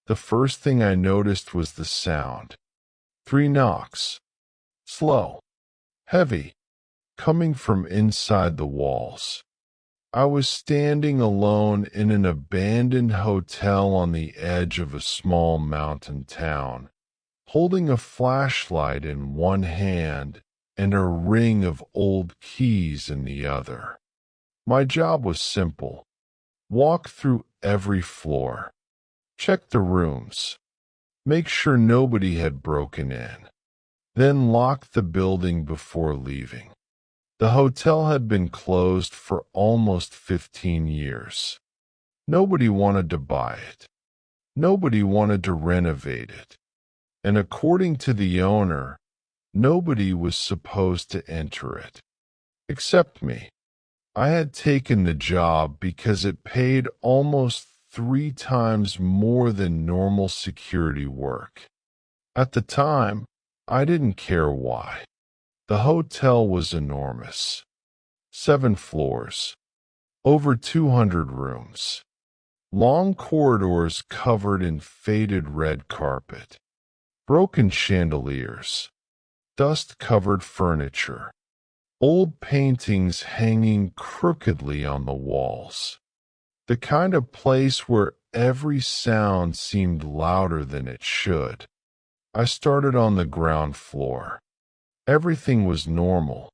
The first thing I noticed was the sound. 3 knocks. Slow. Heavy. Coming from inside the walls. I was standing alone in an abandoned hotel on the edge of a small mountain town, holding a flashlight in one hand and a ring of old keys in the other. My job was simple. Walk through every floor. Check the rooms. Make sure nobody had broken in. Then lock the building before leaving. The hotel had been closed for almost 15 years. Nobody wanted to buy it. Nobody wanted to renovate it. And according to the owner, nobody was supposed to enter it. Except me. I had taken the job because it paid almost 3 times more than normal security work. At the time, I didn't care why. The hotel was enormous. 7 floors. Over 200 rooms. Long corridors covered in faded red carpet. Broken chandeliers. Dust-covered furniture. Old paintings hanging crookedly on the walls. The kind of place where every sound seemed louder than it should. I started on the ground floor. Everything was normal.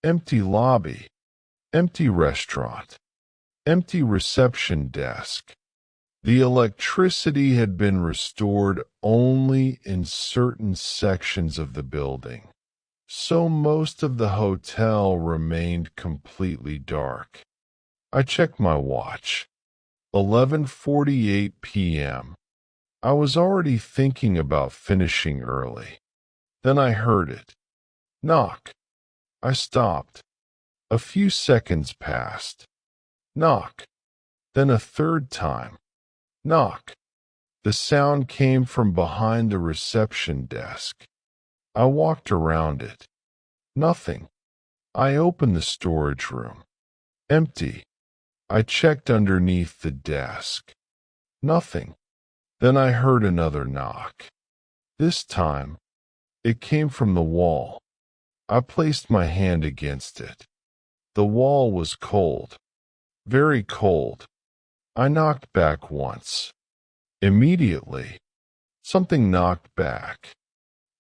Empty lobby. Empty restaurant. Empty reception desk. The electricity had been restored only in certain sections of the building, so most of the hotel remained completely dark. I checked my watch. 11:48 p.m. I was already thinking about finishing early. Then I heard it. Knock. I stopped. A few seconds passed. Knock. Then a third time. Knock. The sound came from behind the reception desk. I walked around it. Nothing. I opened the storage room. Empty. I checked underneath the desk. Nothing. Then I heard another knock. This time, it came from the wall. I placed my hand against it. The wall was cold. Very cold. I knocked back once. Immediately, something knocked back.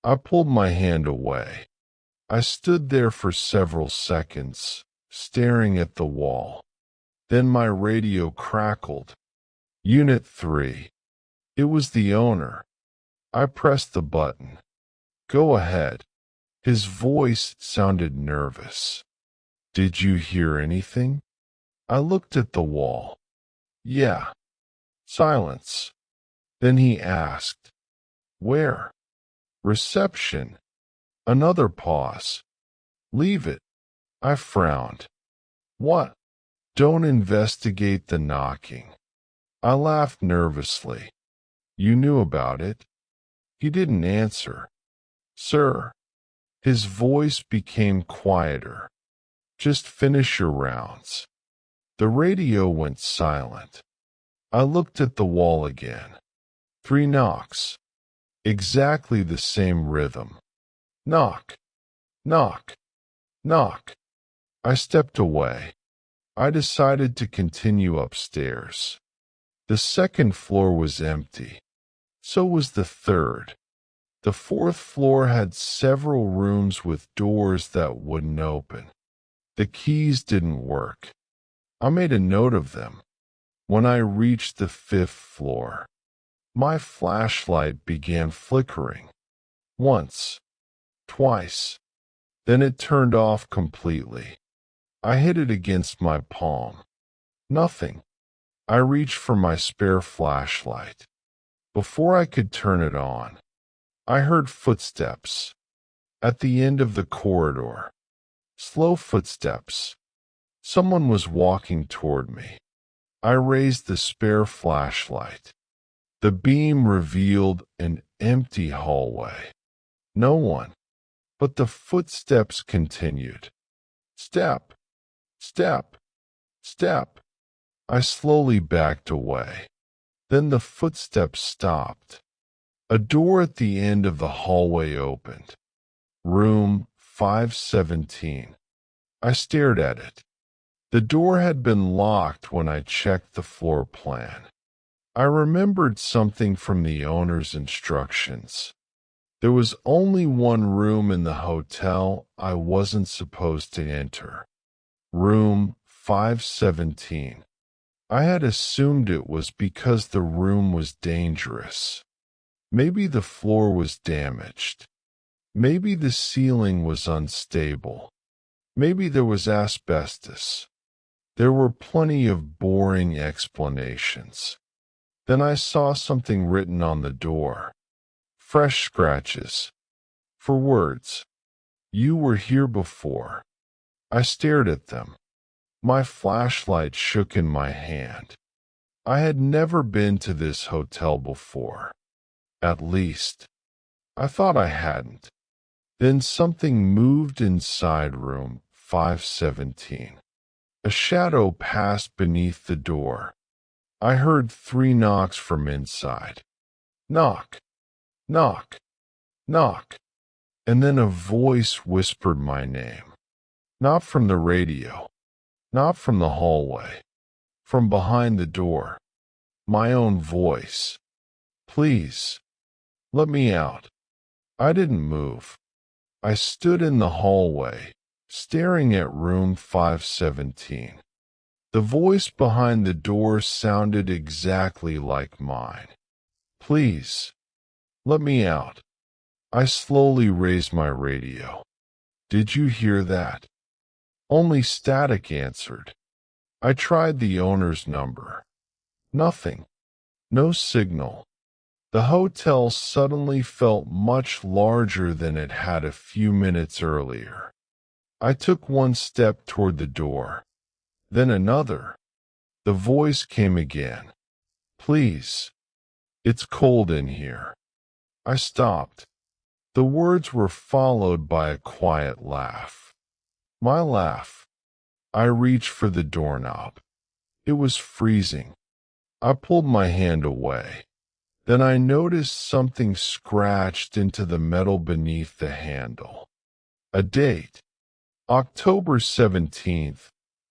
I pulled my hand away. I stood there for several seconds, staring at the wall. Then my radio crackled. Unit 3. It was the owner. I pressed the button. Go ahead. His voice sounded nervous. Did you hear anything? I looked at the wall. Yeah. Silence. Then he asked, Where? Reception. Another pause. Leave it. I frowned. What? Don't investigate the knocking. I laughed nervously. You knew about it? He didn't answer. Sir. His voice became quieter. Just finish your rounds. The radio went silent. I looked at the wall again. 3 knocks. Exactly the same rhythm. Knock. Knock. Knock. I stepped away. I decided to continue upstairs. The second floor was empty. So was the third. The fourth floor had several rooms with doors that wouldn't open. The keys didn't work. I made a note of them. When I reached the 5th floor, my flashlight began flickering. Once. Twice. Then it turned off completely. I hit it against my palm. Nothing. I reached for my spare flashlight. Before I could turn it on, I heard footsteps. At the end of the corridor. Slow footsteps. Someone was walking toward me. I raised the spare flashlight. The beam revealed an empty hallway. No one. But the footsteps continued. Step. Step. Step. I slowly backed away. Then the footsteps stopped. A door at the end of the hallway opened. Room 517. I stared at it. The door had been locked when I checked the floor plan. I remembered something from the owner's instructions. There was only one room in the hotel I wasn't supposed to enter. Room 517. I had assumed it was because the room was dangerous. Maybe the floor was damaged. Maybe the ceiling was unstable. Maybe there was asbestos. There were plenty of boring explanations. Then I saw something written on the door. Fresh scratches. For words. You were here before. I stared at them. My flashlight shook in my hand. I had never been to this hotel before. At least, I thought I hadn't. Then something moved inside room 517. A shadow passed beneath the door. I heard 3 knocks from inside. Knock, knock, knock. And then a voice whispered my name. Not from the radio. Not from the hallway. From behind the door. My own voice. Please, let me out. I didn't move. I stood in the hallway, staring at room 517. The voice behind the door sounded exactly like mine. Please, let me out. I slowly raised my radio. Did you hear that? Only static answered. I tried the owner's number. Nothing. No signal. The hotel suddenly felt much larger than it had a few minutes earlier. I took one step toward the door. Then another. The voice came again. Please. It's cold in here. I stopped. The words were followed by a quiet laugh. My laugh. I reached for the doorknob. It was freezing. I pulled my hand away. Then I noticed something scratched into the metal beneath the handle. A date. October 17th,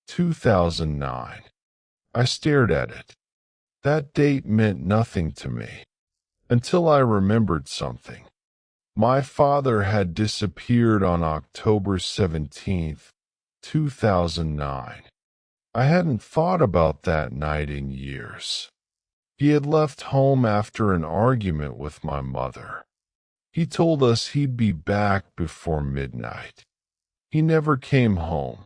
2009. I stared at it. That date meant nothing to me. Until I remembered something. My father had disappeared on October 17th, 2009. I hadn't thought about that night in years. He had left home after an argument with my mother. He told us he'd be back before midnight. He never came home.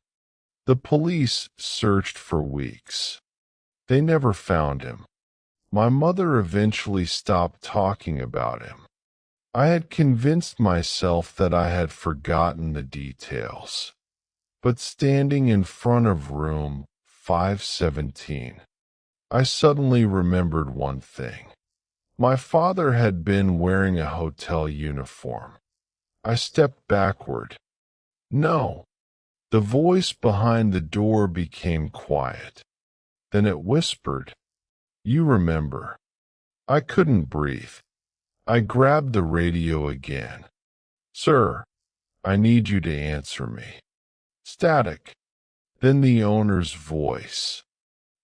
The police searched for weeks. They never found him. My mother eventually stopped talking about him. I had convinced myself that I had forgotten the details. But standing in front of room 517, I suddenly remembered one thing. My father had been wearing a hotel uniform. I stepped backward. No. The voice behind the door became quiet. Then it whispered, "You remember." I couldn't breathe. I grabbed the radio again. "Sir, I need you to answer me." Static. Then the owner's voice.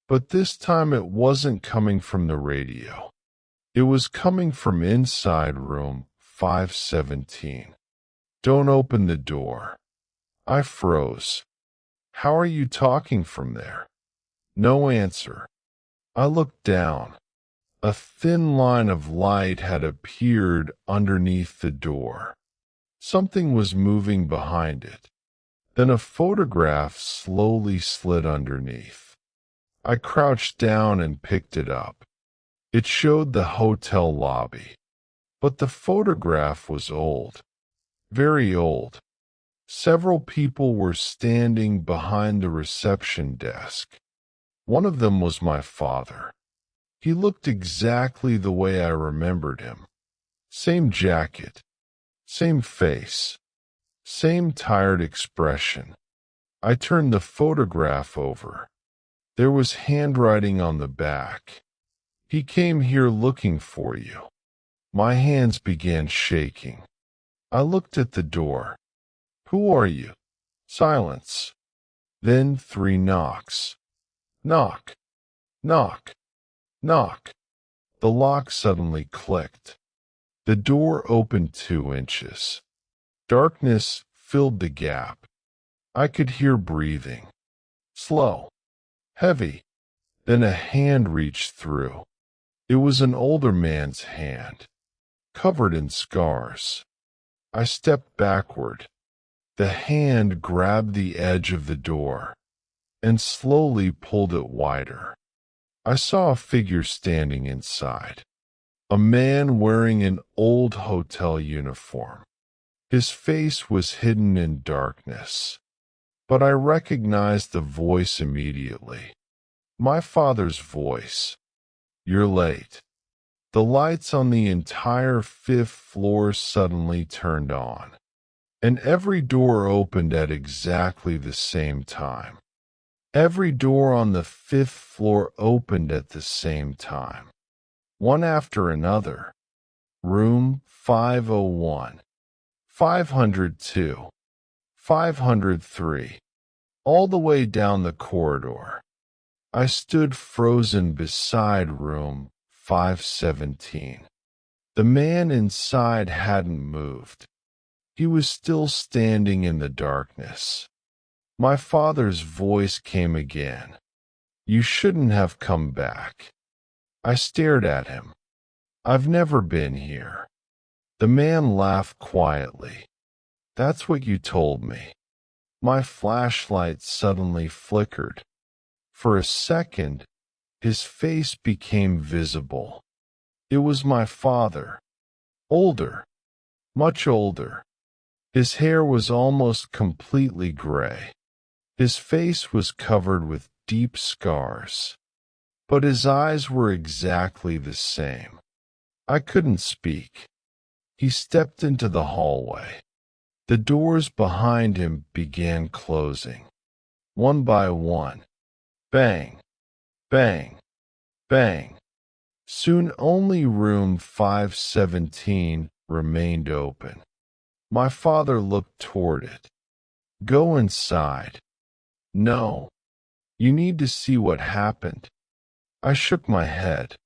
But this time it wasn't coming from the radio. It was coming from inside room 517. "Don't open the door." I froze. "How are you talking from there?" No answer. I looked down. A thin line of light had appeared underneath the door. Something was moving behind it. Then a photograph slowly slid underneath. I crouched down and picked it up. It showed the hotel lobby. But the photograph was old. Very old. Several people were standing behind the reception desk. One of them was my father. He looked exactly the way I remembered him. Same jacket. Same face. Same tired expression. I turned the photograph over. There was handwriting on the back. He came here looking for you. My hands began shaking. I looked at the door. Who are you? Silence. Then 3 knocks. Knock, knock, knock. The lock suddenly clicked. The door opened 2 inches. Darkness filled the gap. I could hear breathing. Slow, heavy. Then a hand reached through. It was an older man's hand, covered in scars. I stepped backward. The hand grabbed the edge of the door and slowly pulled it wider. I saw a figure standing inside, a man wearing an old hotel uniform. His face was hidden in darkness, but I recognized the voice immediately. My father's voice. You're late. The lights on the entire 5th floor suddenly turned on, and every door opened at exactly the same time. Every door on the 5th floor opened at the same time, one after another. Room 501, 502, 503, all the way down the corridor. I stood frozen beside room 517. The man inside hadn't moved. He was still standing in the darkness. My father's voice came again. You shouldn't have come back. I stared at him. I've never been here. The man laughed quietly. That's what you told me. My flashlight suddenly flickered. For a second, his face became visible. It was my father. Older. Much older. His hair was almost completely gray. His face was covered with deep scars. But his eyes were exactly the same. I couldn't speak. He stepped into the hallway. The doors behind him began closing. One by one. Bang, bang, bang. Soon only room 517 remained open. My father looked toward it. Go inside. No. You need to see what happened. I shook my head.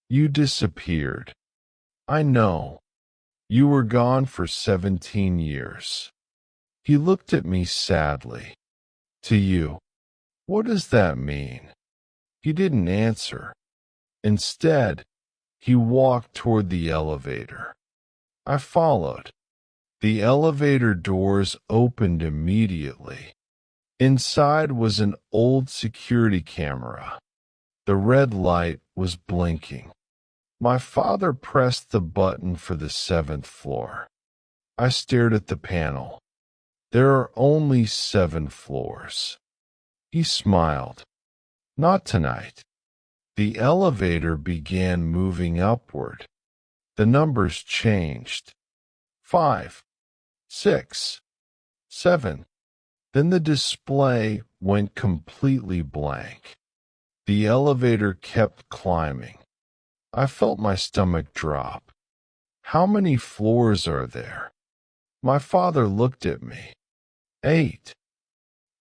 You disappeared. I know. You were gone for 17 years. He looked at me sadly. To you. What does that mean? He didn't answer. Instead, he walked toward the elevator. I followed. The elevator doors opened immediately. Inside was an old security camera. The red light was blinking. My father pressed the button for the 7th floor. I stared at the panel. There are only 7 floors. He smiled. Not tonight. The elevator began moving upward. The numbers changed. 5, 6, 7. Then the display went completely blank. The elevator kept climbing. I felt my stomach drop. How many floors are there? My father looked at me. 8.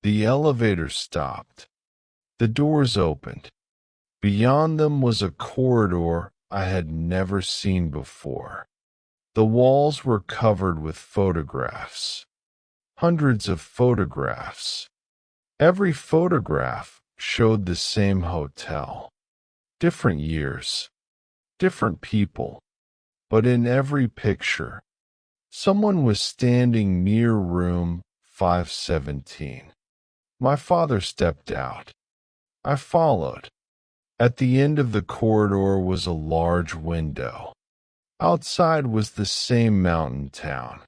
The elevator stopped. The doors opened. Beyond them was a corridor I had never seen before. The walls were covered with photographs. Hundreds of photographs. Every photograph showed the same hotel. Different years. Different people. But in every picture, someone was standing near room 517. My father stepped out. I followed. At the end of the corridor was a large window. Outside was the same mountain town.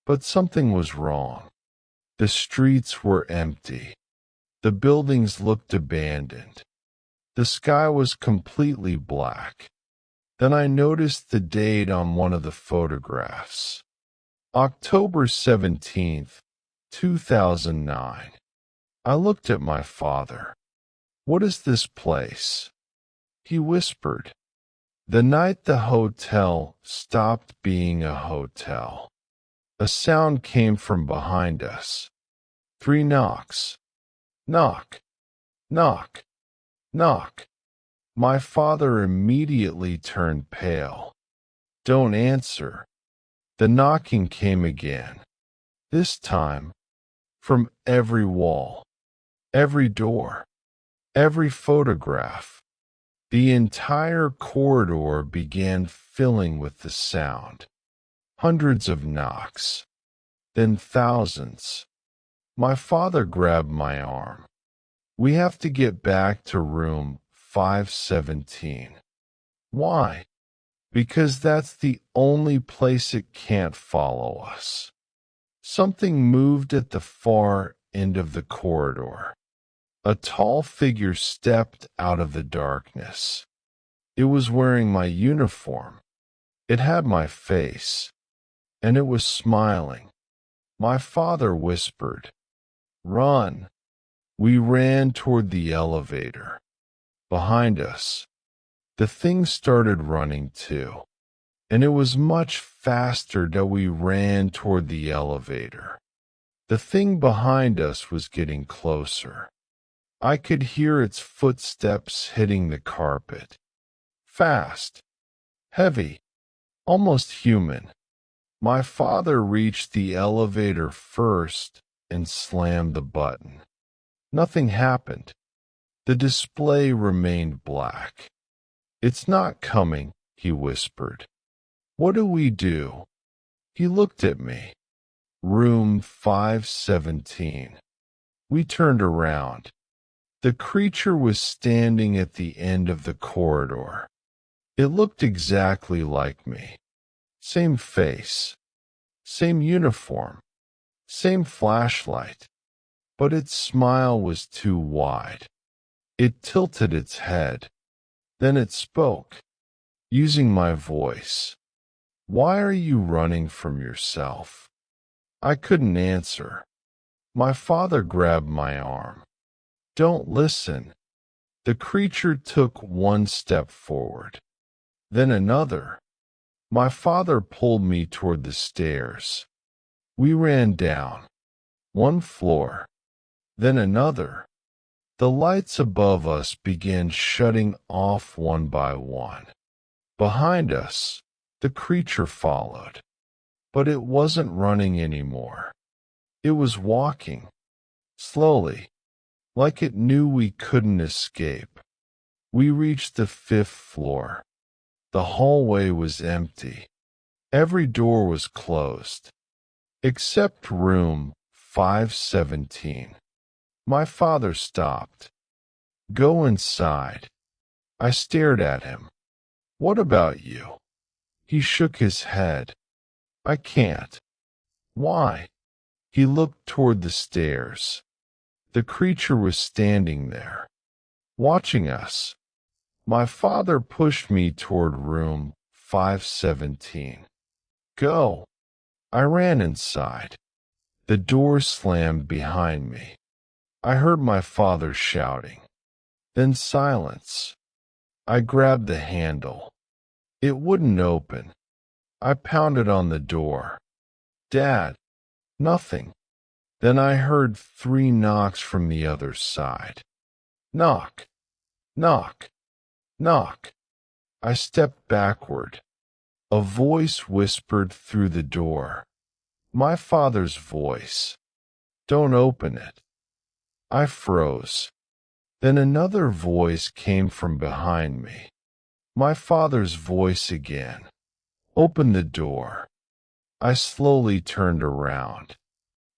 But something was wrong. The streets were empty. The buildings looked abandoned. The sky was completely black. Then I noticed the date on one of the photographs. October 17th, 2009. I looked at my father. What is this place? he whispered. The night the hotel stopped being a hotel, a sound came from behind us. 3 knocks. Knock, knock, knock. My father immediately turned pale. Don't answer. The knocking came again. This time, from every wall, every door, every photograph. The entire corridor began filling with the sound. Hundreds of knocks, then thousands. My father grabbed my arm. We have to get back to room 517. Why? Because that's the only place it can't follow us. Something moved at the far end of the corridor. A tall figure stepped out of the darkness. It was wearing my uniform. It had my face, and it was smiling. My father whispered, "Run." We ran toward the elevator. Behind us, the thing started running too, and it was much faster that we ran toward the elevator. The thing behind us was getting closer. I could hear its footsteps hitting the carpet. Fast, heavy, almost human. My father reached the elevator first and slammed the button. Nothing happened. The display remained black. "It's not coming," he whispered. "What do we do?" He looked at me. Room 517. We turned around. The creature was standing at the end of the corridor. It looked exactly like me. Same face, same uniform, same flashlight, but its smile was too wide. It tilted its head. Then it spoke, using my voice. "Why are you running from yourself?" I couldn't answer. My father grabbed my arm. "Don't listen." The creature took one step forward, then another. My father pulled me toward the stairs. We ran down, one floor, then another. The lights above us began shutting off one by one. Behind us, the creature followed. But it wasn't running anymore. It was walking, slowly, like it knew we couldn't escape. We reached the 5th floor. The hallway was empty. Every door was closed, except room 517. My father stopped. "Go inside." I stared at him. "What about you?" He shook his head. "I can't." "Why?" He looked toward the stairs. The creature was standing there, watching us. My father pushed me toward room 517. "Go." I ran inside. The door slammed behind me. I heard my father shouting. Then silence. I grabbed the handle. It wouldn't open. I pounded on the door. "Dad." Nothing. Then I heard 3 knocks from the other side. Knock, knock, knock. I stepped backward. A voice whispered through the door. My father's voice. "Don't open it." I froze. Then another voice came from behind me. My father's voice again. "Open the door." I slowly turned around.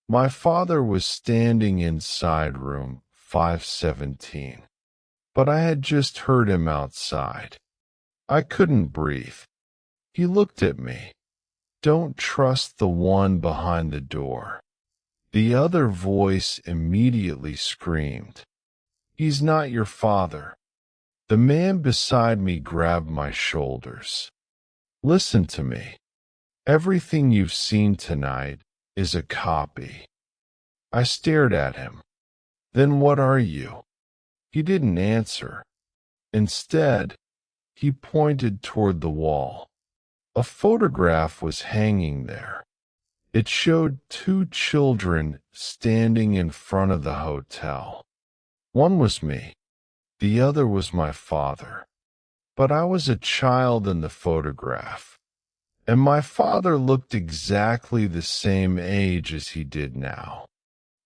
My father was standing inside room 517, but I had just heard him outside. I couldn't breathe. He looked at me. "Don't trust the one behind the door." The other voice immediately screamed, "He's not your father." The man beside me grabbed my shoulders. "Listen to me. Everything you've seen tonight is a copy." I stared at him. "Then what are you?" He didn't answer. Instead, he pointed toward the wall. A photograph was hanging there. It showed two children standing in front of the hotel. One was me. The other was my father. But I was a child in the photograph, and my father looked exactly the same age as he did now.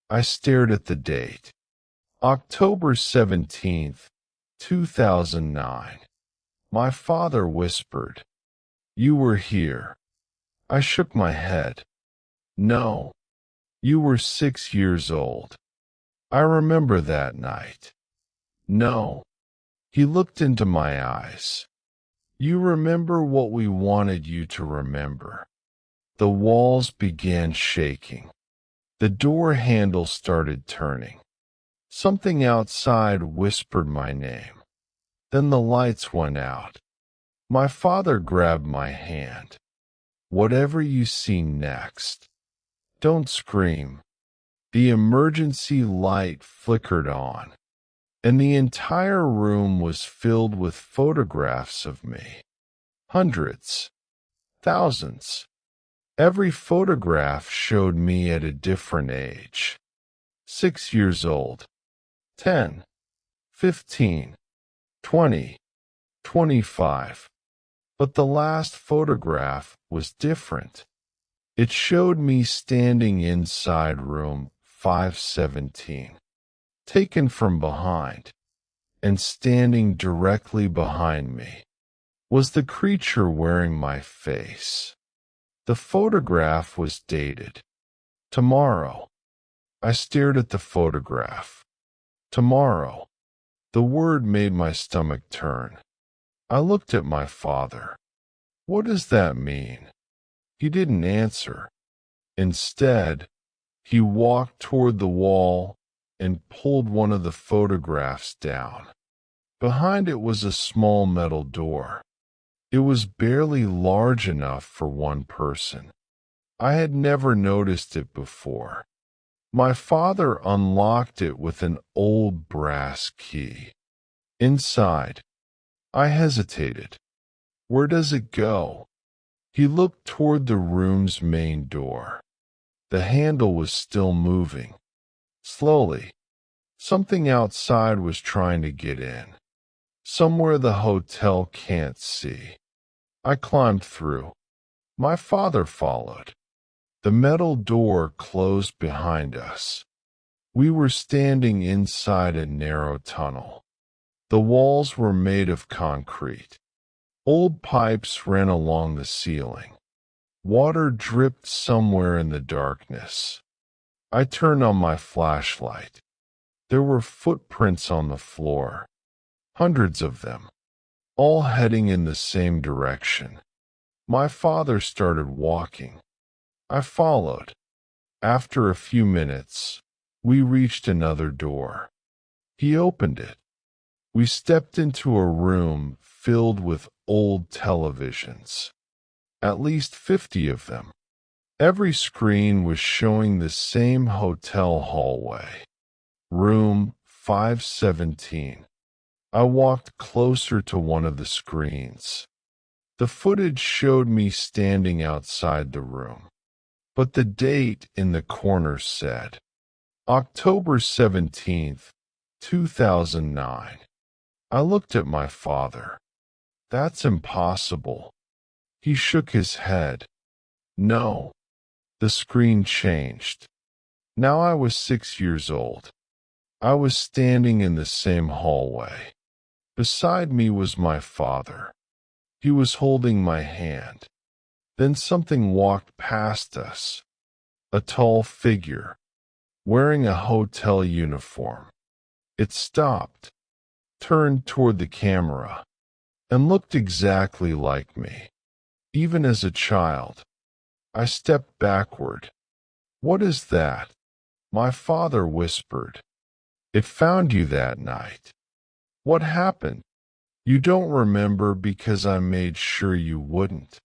I stared at the date. October 17th, 2009. My father whispered, "You were here." I shook my head. "No, you were 6 years old. I remember that night." "No." He looked into my eyes. "You remember what we wanted you to remember." The walls began shaking. The door handle started turning. Something outside whispered my name. Then the lights went out. My father grabbed my hand. "Whatever you see next, don't scream." The emergency light flickered on, and the entire room was filled with photographs of me. Hundreds, thousands. Every photograph showed me at a different age. 6 years old, 10, 15, 20, 25. But the last photograph was different. It showed me standing inside room 517, taken from behind, and standing directly behind me was the creature wearing my face. The photograph was dated. Tomorrow. I stared at the photograph. Tomorrow. The word made my stomach turn. I looked at my father. "What does that mean?" He didn't answer. Instead, he walked toward the wall and pulled one of the photographs down. Behind it was a small metal door. It was barely large enough for one person. I had never noticed it before. My father unlocked it with an old brass key. Inside, I hesitated. "Where does it go?" He looked toward the room's main door. The handle was still moving. Slowly, something outside was trying to get in. Somewhere the hotel can't see. I climbed through. My father followed. The metal door closed behind us. We were standing inside a narrow tunnel. The walls were made of concrete. Old pipes ran along the ceiling. Water dripped somewhere in the darkness. I turned on my flashlight. There were footprints on the floor. Hundreds of them, all heading in the same direction. My father started walking. I followed. After a few minutes, we reached another door. He opened it. We stepped into a room filled with old televisions. At least 50 of them. Every screen was showing the same hotel hallway. Room 517. I walked closer to one of the screens. The footage showed me standing outside the room. But the date in the corner said, October 17th, 2009. I looked at my father. "That's impossible." He shook his head. "No." The screen changed. Now I was 6 years old. I was standing in the same hallway. Beside me was my father. He was holding my hand. Then something walked past us. A tall figure, wearing a hotel uniform. It stopped, turned toward the camera, and looked exactly like me. Even as a child, I stepped backward. "What is that?" My father whispered. "It found you that night." "What happened?" "You don't remember because I made sure you wouldn't."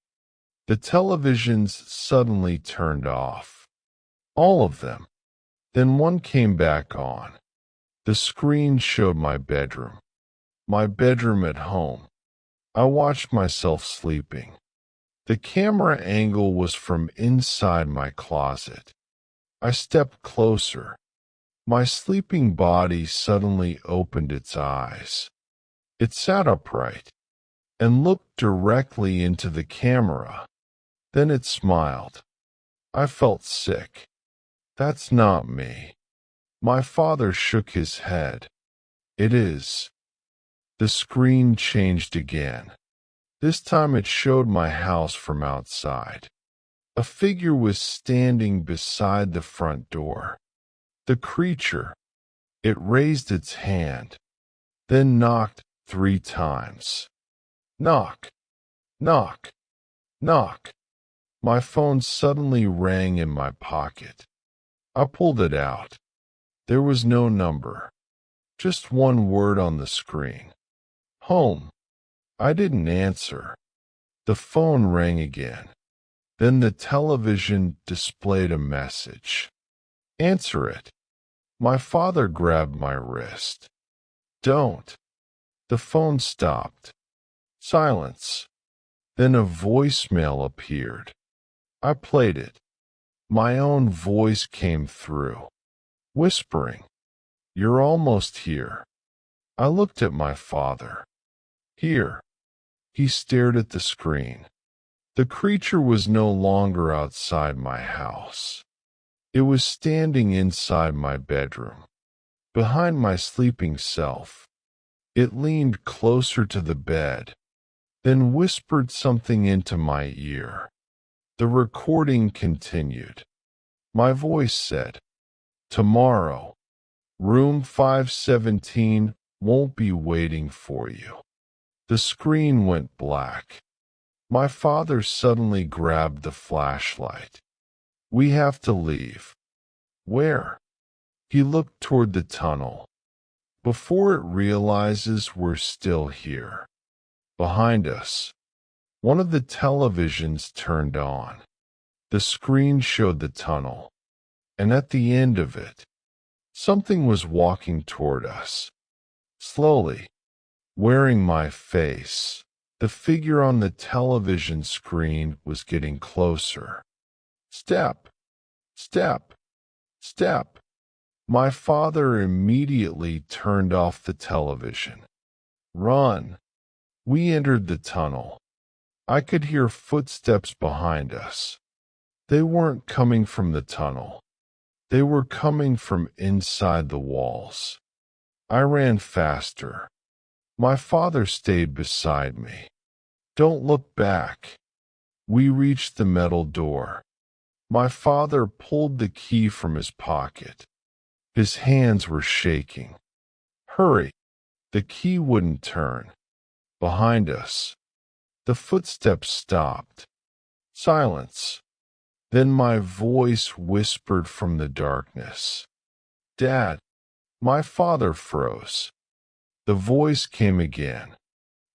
The televisions suddenly turned off. All of them. Then one came back on. The screen showed my bedroom. My bedroom at home. I watched myself sleeping. The camera angle was from inside my closet. I stepped closer. My sleeping body suddenly opened its eyes. It sat upright and looked directly into the camera. Then it smiled. I felt sick. That's not me. My father shook his head. It is. The screen changed again. This time it showed my house from outside. A figure was standing beside the front door. The creature, it raised its hand, then knocked 3 times. Knock, knock, knock. My phone suddenly rang in my pocket. I pulled it out. There was no number, just one word on the screen. Home. I didn't answer. The phone rang again. Then the television displayed a message. Answer it. My father grabbed my wrist. Don't. The phone stopped. Silence. Then a voicemail appeared. I played it. My own voice came through, whispering, "You're almost here." I looked at my father. Here. He stared at the screen. The creature was no longer outside my house. It was standing inside my bedroom, behind my sleeping self. It leaned closer to the bed, then whispered something into my ear. The recording continued. My voice said, "Tomorrow, room 517 won't be waiting for you." The screen went black. My father suddenly grabbed the flashlight. "We have to leave." "Where?" He looked toward the tunnel. "Before it realizes we're still here." Behind us, one of the televisions turned on. The screen showed the tunnel, and at the end of it, something was walking toward us. Slowly, wearing my face. The figure on the television screen was getting closer. Step, step, step. My father immediately turned off the television. Run. We entered the tunnel. I could hear footsteps behind us. They weren't coming from the tunnel. They were coming from inside the walls. I ran faster. My father stayed beside me. "Don't look back." We reached the metal door. My father pulled the key from his pocket. His hands were shaking. "Hurry." The key wouldn't turn. Behind us, the footsteps stopped. Silence. Then my voice whispered from the darkness. "Dad." My father froze. The voice came again.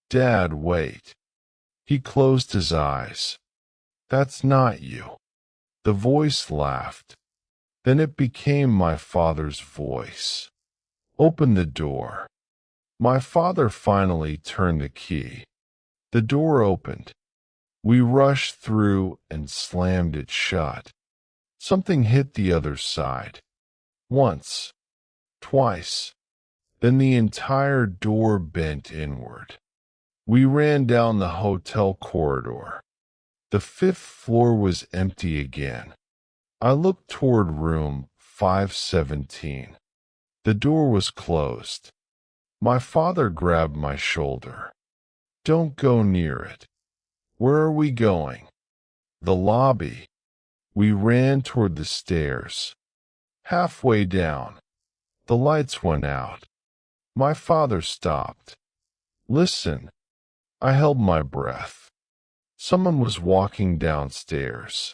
"Dad, wait." He closed his eyes. "That's not you." The voice laughed. Then it became my father's voice. "Open the door." My father finally turned the key. The door opened. We rushed through and slammed it shut. Something hit the other side. Once. Twice. Then the entire door bent inward. We ran down the hotel corridor. The 5th floor was empty again. I looked toward room 517. The door was closed. My father grabbed my shoulder. "Don't go near it." "Where are we going?" "The lobby." We ran toward the stairs. Halfway down, the lights went out. My father stopped. "Listen." I held my breath. Someone was walking downstairs.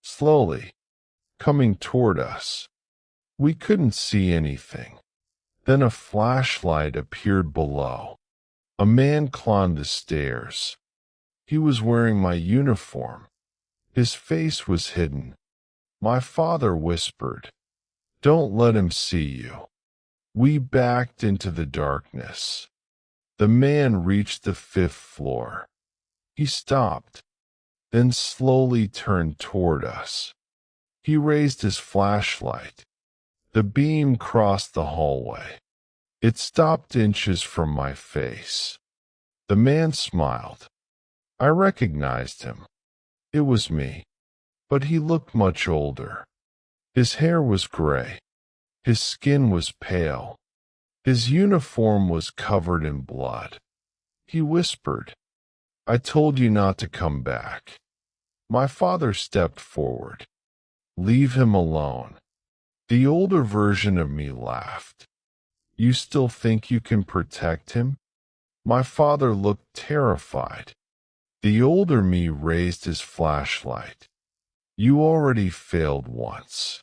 Slowly, coming toward us. We couldn't see anything. Then a flashlight appeared below. A man climbed the stairs. He was wearing my uniform. His face was hidden. My father whispered, "Don't let him see you." We backed into the darkness. The man reached the 5th floor. He stopped, then slowly turned toward us. He raised his flashlight. The beam crossed the hallway. It stopped inches from my face. The man smiled. I recognized him. It was me. But he looked much older. His hair was gray. His skin was pale. His uniform was covered in blood. He whispered, "I told you not to come back." My father stepped forward. "Leave him alone." The older version of me laughed. "You still think you can protect him?" My father looked terrified. The older me raised his flashlight. "You already failed once."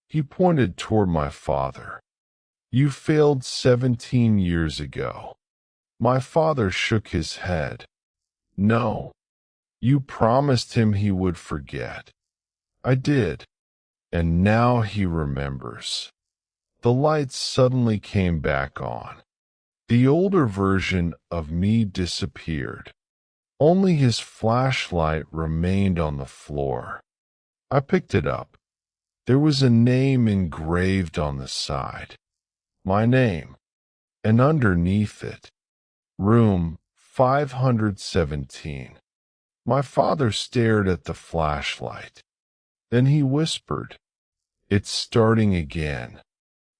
He pointed toward my father. "You failed 17 years ago." My father shook his head. "No. You promised him he would forget." "I did. And now he remembers." The lights suddenly came back on. The older version of me disappeared. Only his flashlight remained on the floor. I picked it up. There was a name engraved on the side. My name. And underneath it, Room 517. My father stared at the flashlight. Then he whispered, "It's starting again."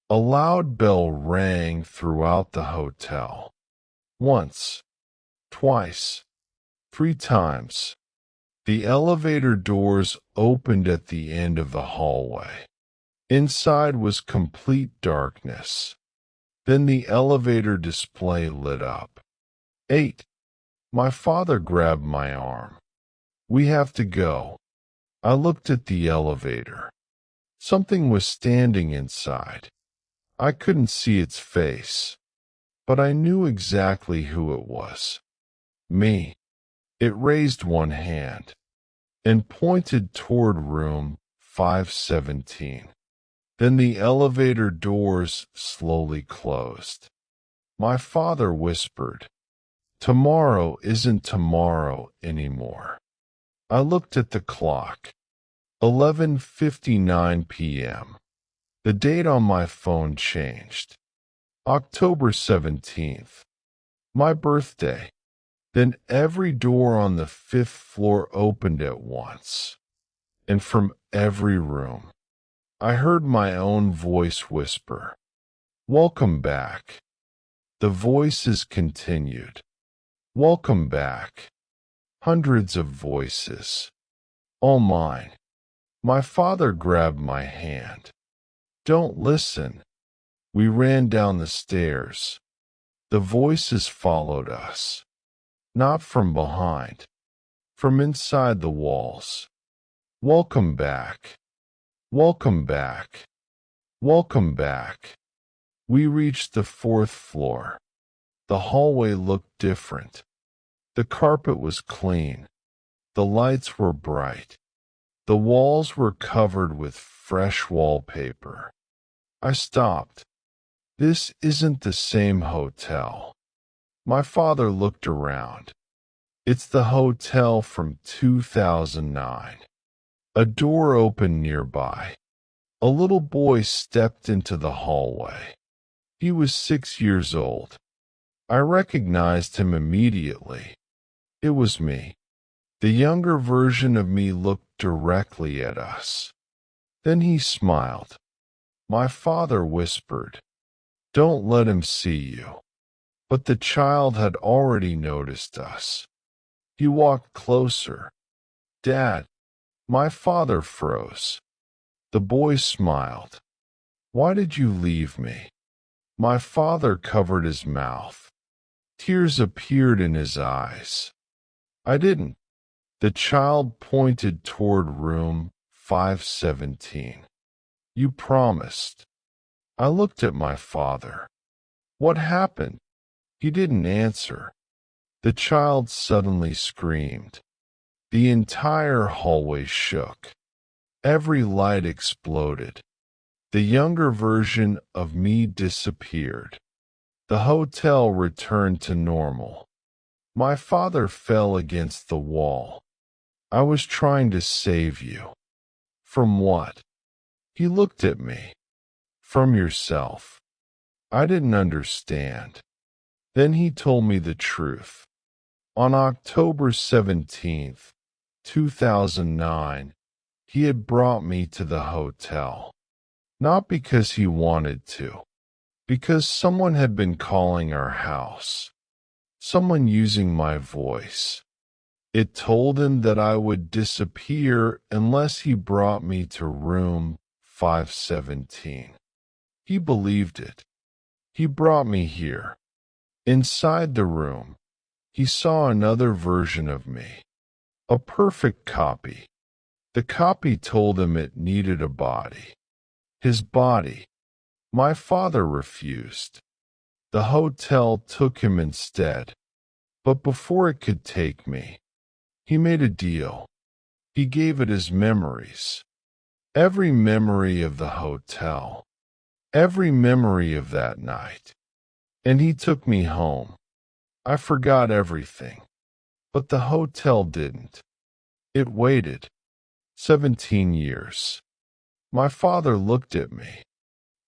A loud bell rang throughout the hotel. Once, twice, 3 times. The elevator doors opened at the end of the hallway. Inside was complete darkness. Then the elevator display lit up. 8. My father grabbed my arm. "We have to go." I looked at the elevator. Something was standing inside. I couldn't see its face, but I knew exactly who it was. Me. It raised one hand and pointed toward room 517. Then the elevator doors slowly closed. My father whispered, "Tomorrow isn't tomorrow anymore." I looked at the clock. 11:59 p.m. The date on my phone changed. October 17th. My birthday. Then every door on the 5th floor opened at once. And from every room, I heard my own voice whisper, "Welcome back." The voices continued. "Welcome back." Hundreds of voices. All mine. My father grabbed my hand. "Don't listen." We ran down the stairs. The voices followed us. Not from behind. From inside the walls. "Welcome back. Welcome back. Welcome back." We reached the 4th floor. The hallway looked different. The carpet was clean. The lights were bright. The walls were covered with fresh wallpaper. I stopped. This isn't the same hotel. My father looked around. It's the hotel from 2009. A door opened nearby. A little boy stepped into the hallway. He was 6 years old. I recognized him immediately. It was me. The younger version of me looked directly at us. Then he smiled. My father whispered, "Don't let him see you." But the child had already noticed us. He walked closer. "Dad." My father froze. The boy smiled. "Why did you leave me?" My father covered his mouth. Tears appeared in his eyes. "I didn't." The child pointed toward room 517. "You promised." I looked at my father. "What happened?" He didn't answer. The child suddenly screamed. The entire hallway shook. Every light exploded. The younger version of me disappeared. The hotel returned to normal. My father fell against the wall. I was trying to save you. From what? He looked at me. From yourself. I didn't understand. Then he told me the truth. On October 17th, 2009, he had brought me to the hotel. Not because he wanted to. Because someone had been calling our house. Someone using my voice. It told him that I would disappear unless he brought me to room 517. He believed it. He brought me here. Inside the room, he saw another version of me. A perfect copy. The copy told him it needed a body. His body. My father refused. The hotel took him instead. But before it could take me, he made a deal. He gave it his memories. Every memory of the hotel. Every memory of that night. And he took me home. I forgot everything. But the hotel didn't. It waited. 17 years. My father looked at me.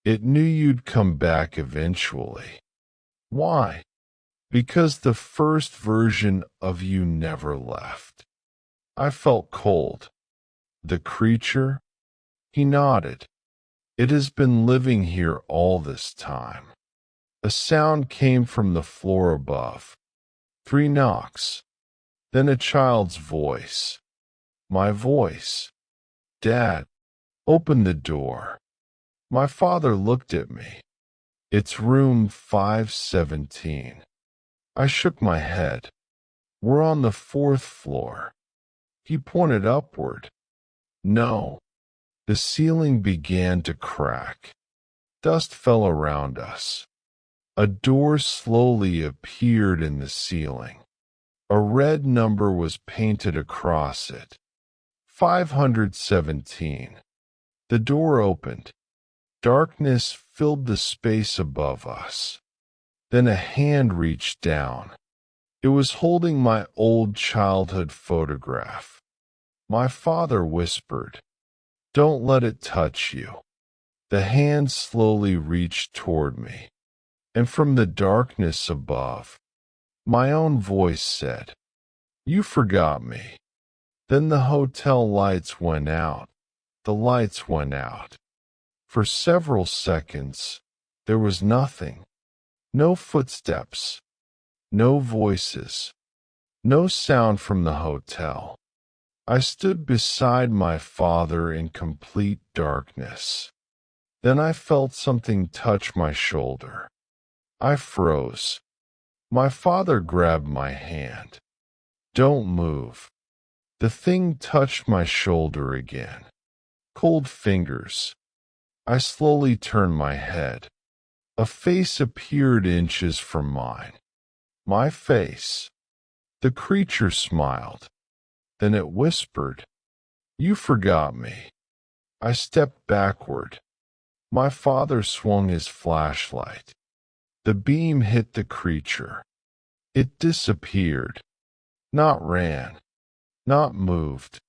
It knew you'd come back eventually. Why? Because the first version of you never left. I felt cold. The creature? He nodded. It has been living here all this time. A sound came from the floor above. 3 knocks. Then a child's voice. My voice. Dad, open the door. My father looked at me. It's room 517. I shook my head. We're on the 4th floor. He pointed upward. No. The ceiling began to crack. Dust fell around us. A door slowly appeared in the ceiling. A red number was painted across it. 517. The door opened. Darkness filled the space above us. Then a hand reached down. It was holding my old childhood photograph. My father whispered, "Don't let it touch you." The hand slowly reached toward me, and from the darkness above, my own voice said, "You forgot me." Then the hotel lights went out. The lights went out. For several seconds, there was nothing. No footsteps. No voices. No sound from the hotel. I stood beside my father in complete darkness. Then I felt something touch my shoulder. I froze. My father grabbed my hand. "Don't move." The thing touched my shoulder again. Cold fingers. I slowly turned my head. A face appeared inches from mine. My face. The creature smiled. Then it whispered, "You forgot me." I stepped backward. My father swung his flashlight. The beam hit the creature. It disappeared. Not ran. Not moved.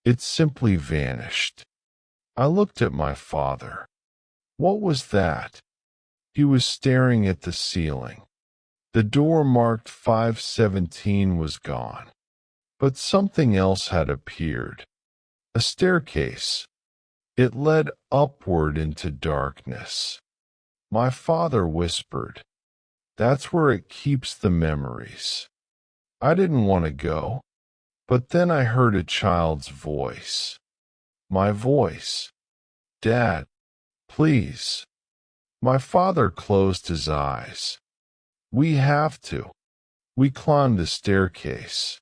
It simply vanished. I looked at my father. What was that? He was staring at the ceiling. The door marked 517 was gone. But something else had appeared. A staircase. It led upward into darkness. My father whispered, "That's where it keeps the memories." I didn't want to go. But then I heard a child's voice. My voice. "Dad, please." My father closed his eyes. "We have to." We climbed the staircase.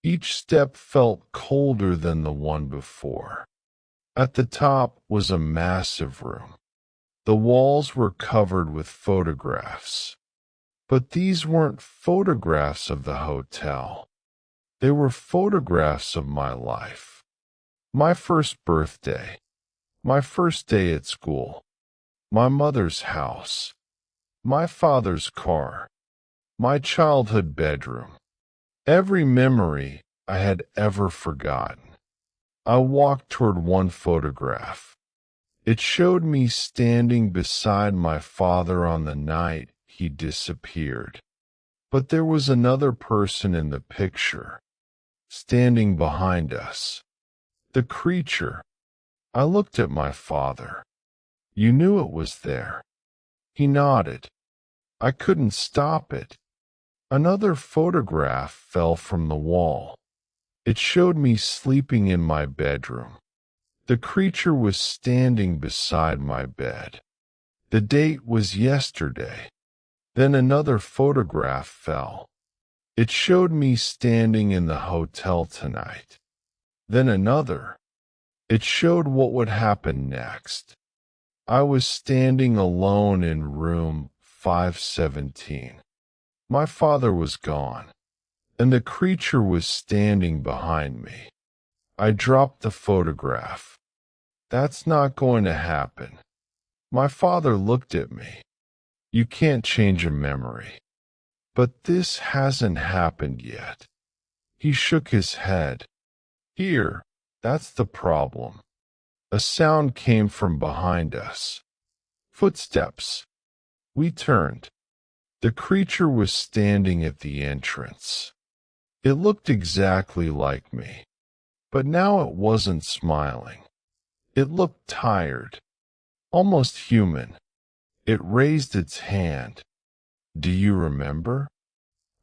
Each step felt colder than the one before. At the top was a massive room. The walls were covered with photographs. But these weren't photographs of the hotel. They were photographs of my life. My first birthday. My first day at school. My mother's house. my father's car, my childhood bedroom, every memory I had ever forgotten. I walked toward one photograph. It showed me standing beside my father on the night he disappeared. But there was another person in the picture, standing behind us. The creature. I looked at my father. You knew it was there. He nodded. I couldn't stop it. Another photograph fell from the wall. It showed me sleeping in my bedroom. The creature was standing beside my bed. The date was yesterday. Then another photograph fell. It showed me standing in the hotel tonight. Then another. It showed what would happen next. I was standing alone in room 517. My father was gone, and the creature was standing behind me. I dropped the photograph. That's not going to happen. My father looked at me. You can't change a memory. But this hasn't happened yet. He shook his head. Here, that's the problem. A sound came from behind us. Footsteps. We turned. The creature was standing at the entrance. It looked exactly like me, but now it wasn't smiling. It looked tired, almost human. It raised its hand. Do you remember?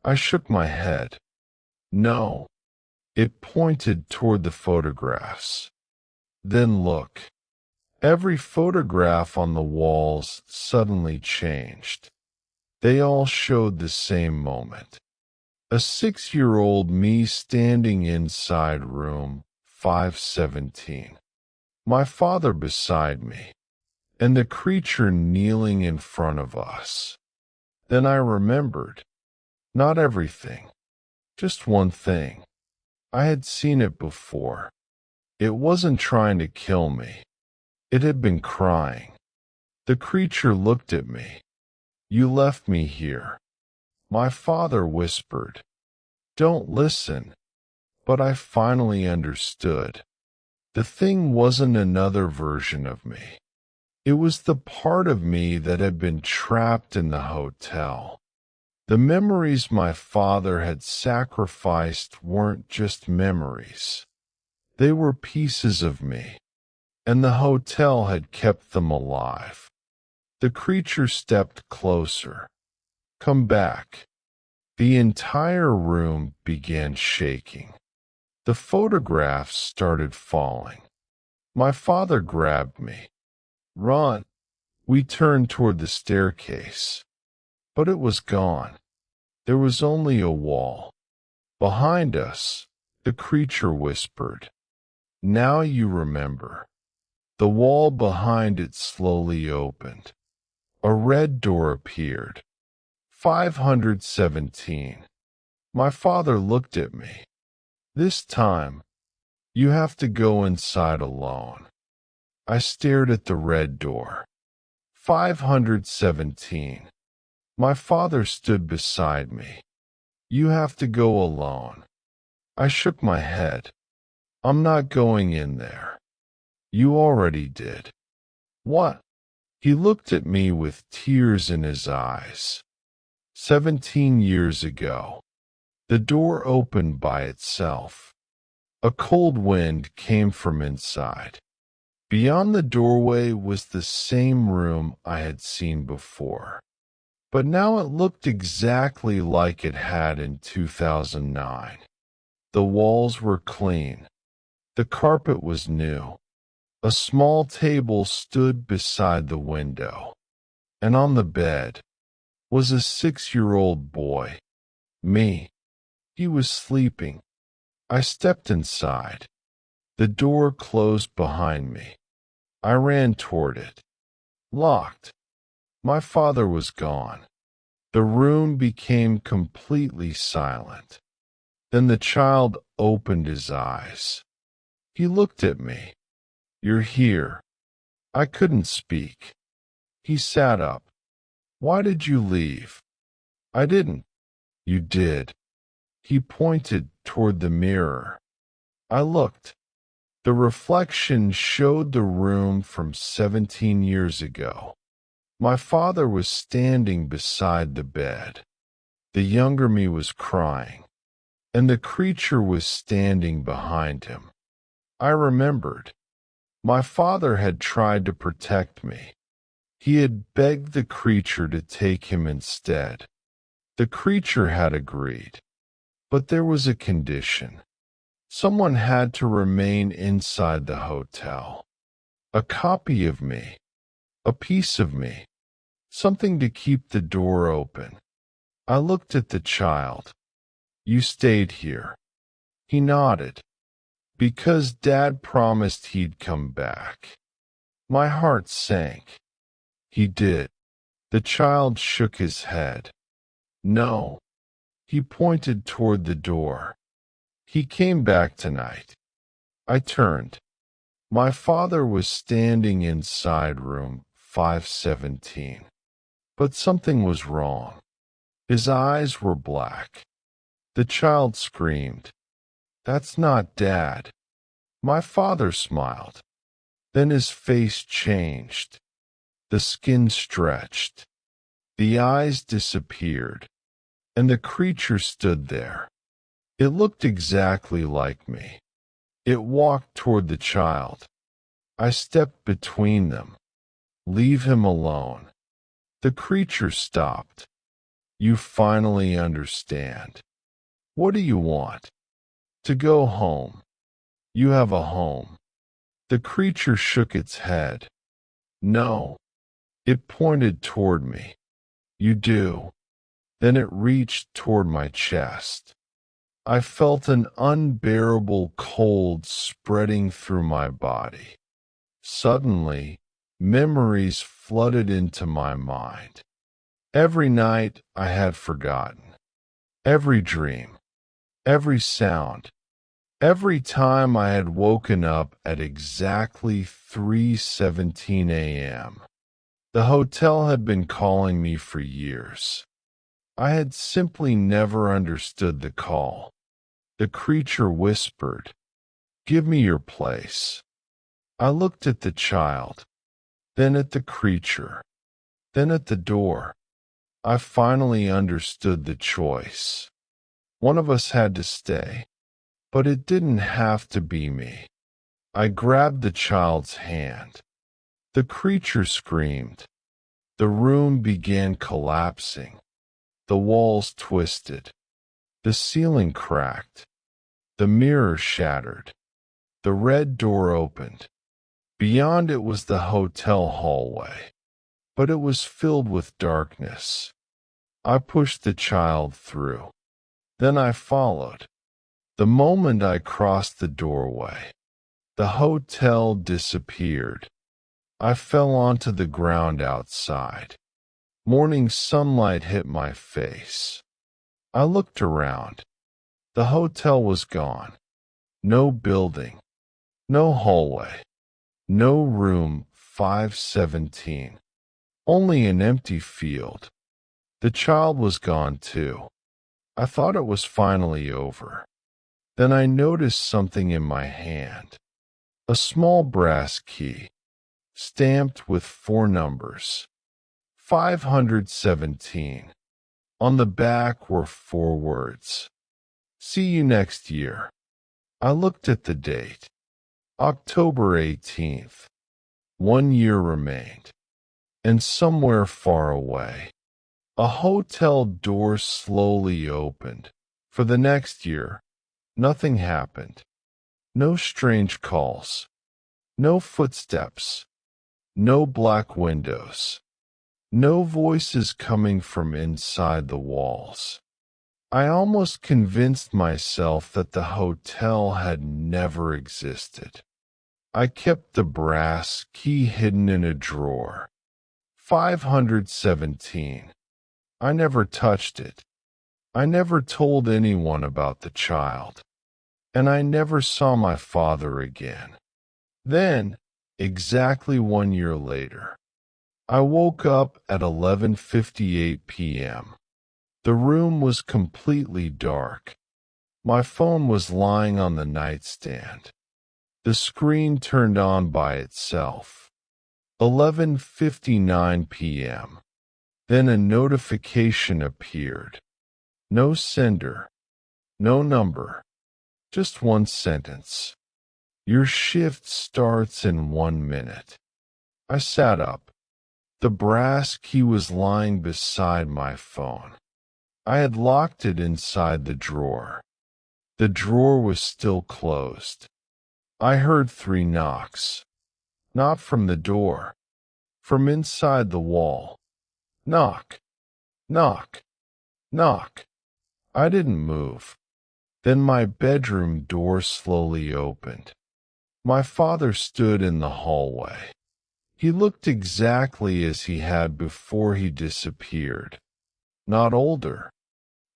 I shook my head. No. It pointed toward the photographs. Then look. Every photograph on the walls suddenly changed. They all showed the same moment. A 6-year-old me standing inside room 517. My father beside me, and the creature kneeling in front of us. Then I remembered. Not everything. Just one thing. I had seen it before. It wasn't trying to kill me. It had been crying. The creature looked at me. You left me here. My father whispered. Don't listen. But I finally understood. The thing wasn't another version of me. It was the part of me that had been trapped in the hotel. The memories my father had sacrificed weren't just memories. They were pieces of me, and the hotel had kept them alive. The creature stepped closer. Come back. The entire room began shaking. The photographs started falling. My father grabbed me. Run. We turned toward the staircase. But it was gone. There was only a wall. Behind us, the creature whispered. Now you remember. The wall behind it slowly opened. A red door appeared. 517. My father looked at me. This time, you have to go inside alone. I stared at the red door. 517. My father stood beside me. You have to go alone. I shook my head. I'm not going in there. You already did. What? He looked at me with tears in his eyes. 17 years ago. The door opened by itself. A cold wind came from inside. Beyond the doorway was the same room I had seen before. But now it looked exactly like it had in 2009. The walls were clean. The carpet was new. A small table stood beside the window. And on the bed was a 6-year-old boy. Me. He was sleeping. I stepped inside. The door closed behind me. I ran toward it. Locked. My father was gone. The room became completely silent. Then the child opened his eyes. He looked at me. You're here. I couldn't speak. He sat up. Why did you leave? I didn't. You did. He pointed toward the mirror. I looked. The reflection showed the room from 17 years ago. My father was standing beside the bed. The younger me was crying, and the creature was standing behind him. I remembered. My father had tried to protect me. He had begged the creature to take him instead. The creature had agreed, but there was a condition. Someone had to remain inside the hotel. A copy of me, a piece of me, something to keep the door open. I looked at the child. You stayed here. He nodded. Because Dad promised he'd come back. My heart sank. He did. The child shook his head. No. He pointed toward the door. He came back tonight. I turned. My father was standing inside room 517. But something was wrong. His eyes were black. The child screamed. That's not Dad. My father smiled. Then his face changed. The skin stretched. The eyes disappeared. And the creature stood there. It looked exactly like me. It walked toward the child. I stepped between them. Leave him alone. The creature stopped. You finally understand. What do you want? To go home. You have a home. The creature shook its head. No. It pointed toward me. You do. Then it reached toward my chest. I felt an unbearable cold spreading through my body. Suddenly, memories flooded into my mind. Every night I had forgotten. Every dream. Every sound. Every time I had woken up at exactly 3:17 a.m. The hotel had been calling me for years. I had simply never understood the call. The creature whispered, "Give me your place." I looked at the child, then at the creature, then at the door. I finally understood the choice. One of us had to stay, but it didn't have to be me. I grabbed the child's hand. The creature screamed. The room began collapsing. The walls twisted. The ceiling cracked. The mirror shattered. The red door opened. Beyond it was the hotel hallway, but it was filled with darkness. I pushed the child through. Then I followed. The moment I crossed the doorway, the hotel disappeared. I fell onto the ground outside. Morning sunlight hit my face. I looked around. The hotel was gone. No building. No hallway. No room 517. Only an empty field. The child was gone too. I thought it was finally over. Then I noticed something in my hand. A small brass key, stamped with 4 numbers. 517. On the back were 4 words. See you next year. I looked at the date. October 18th. 1 year remained. And somewhere far away, a hotel door slowly opened. For the next year, nothing happened. No strange calls. No footsteps. No black windows. No voices coming from inside the walls. I almost convinced myself that the hotel had never existed. I kept the brass key hidden in a drawer. 517. I never touched it. I never told anyone about the child. And I never saw my father again. Then, exactly 1 year later, I woke up at 11:58 p.m. The room was completely dark. My phone was lying on the nightstand. The screen turned on by itself. 11:59 p.m. Then a notification appeared. No sender. No number. Just one sentence. Your shift starts in 1 minute. I sat up. The brass key was lying beside my phone. I had locked it inside the drawer. The drawer was still closed. I heard 3 knocks. Not from the door. From inside the wall. Knock. Knock. Knock. I didn't move. Then my bedroom door slowly opened. My father stood in the hallway. He looked exactly as he had before he disappeared. Not older.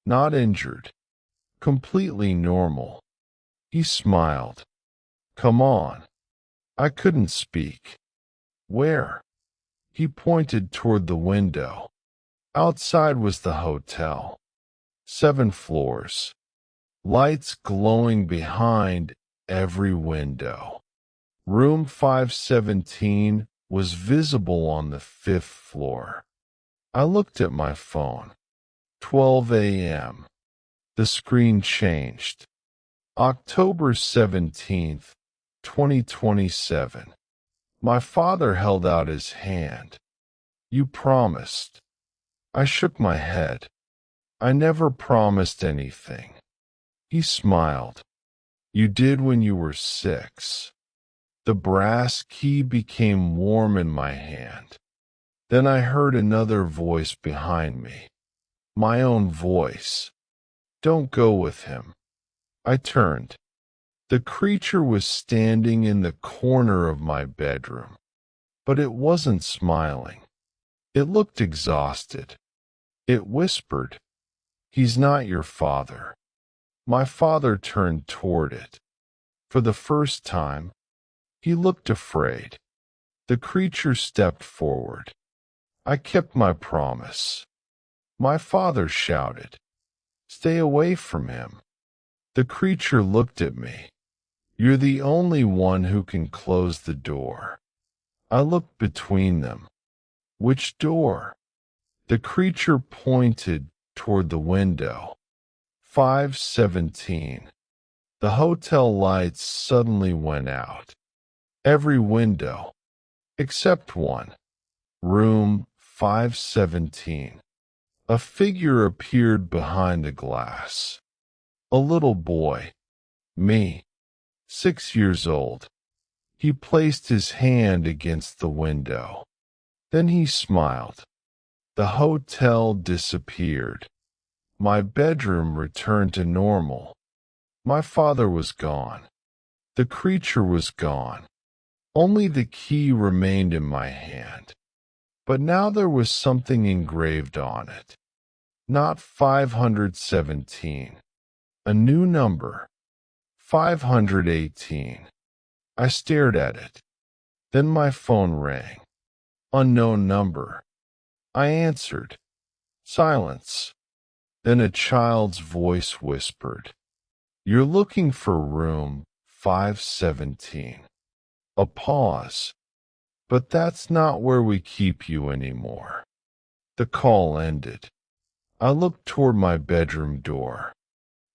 Not injured. Completely normal. He smiled. Come on. I couldn't speak. Where? He pointed toward the window. Outside was the hotel. 7 floors. Lights glowing behind every window. Room 517 was visible on the 5th floor. I looked at my phone. 12 a.m. The screen changed. October 17th, 2027. My father held out his hand. You promised. I shook my head. I never promised anything. He smiled. You did when you were 6. The brass key became warm in my hand. Then I heard another voice behind me. My own voice. Don't go with him. I turned. The creature was standing in the corner of my bedroom. But it wasn't smiling. It looked exhausted. It whispered, He's not your father. My father turned toward it. For the first time, he looked afraid. The creature stepped forward. I kept my promise. My father shouted, Stay away from him. The creature looked at me. You're the only one who can close the door. I looked between them. Which door? The creature pointed toward the window. 517. The hotel lights suddenly went out. Every window, except one. Room 517. A figure appeared behind the glass. A little boy. Me. 6 years old. He placed his hand against the window. Then he smiled. The hotel disappeared. My bedroom returned to normal. My father was gone. The creature was gone. Only the key remained in my hand. But now there was something engraved on it. Not 517. A new number. 518. I stared at it. Then my phone rang. Unknown number. I answered. Silence. Then a child's voice whispered, You're looking for room 517. A pause. But that's not where we keep you anymore. The call ended. I looked toward my bedroom door.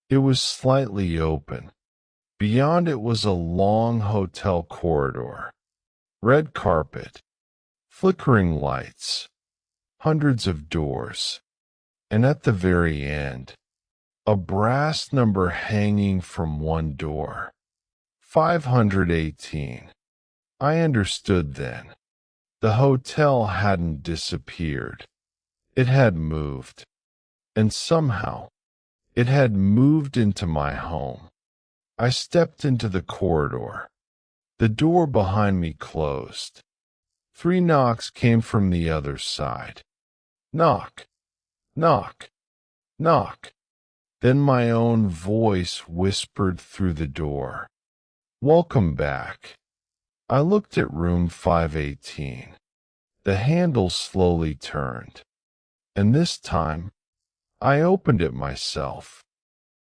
It was slightly open. Beyond it was a long hotel corridor. Red carpet. Flickering lights. Hundreds of doors. And at the very end, a brass number hanging from one door. 518. I understood then. The hotel hadn't disappeared. It had moved. And somehow, it had moved into my home. I stepped into the corridor. The door behind me closed. 3 knocks came from the other side. Knock. Knock. Knock. Then my own voice whispered through the door. Welcome back. I looked at room 518. The handle slowly turned, and this time I opened it myself.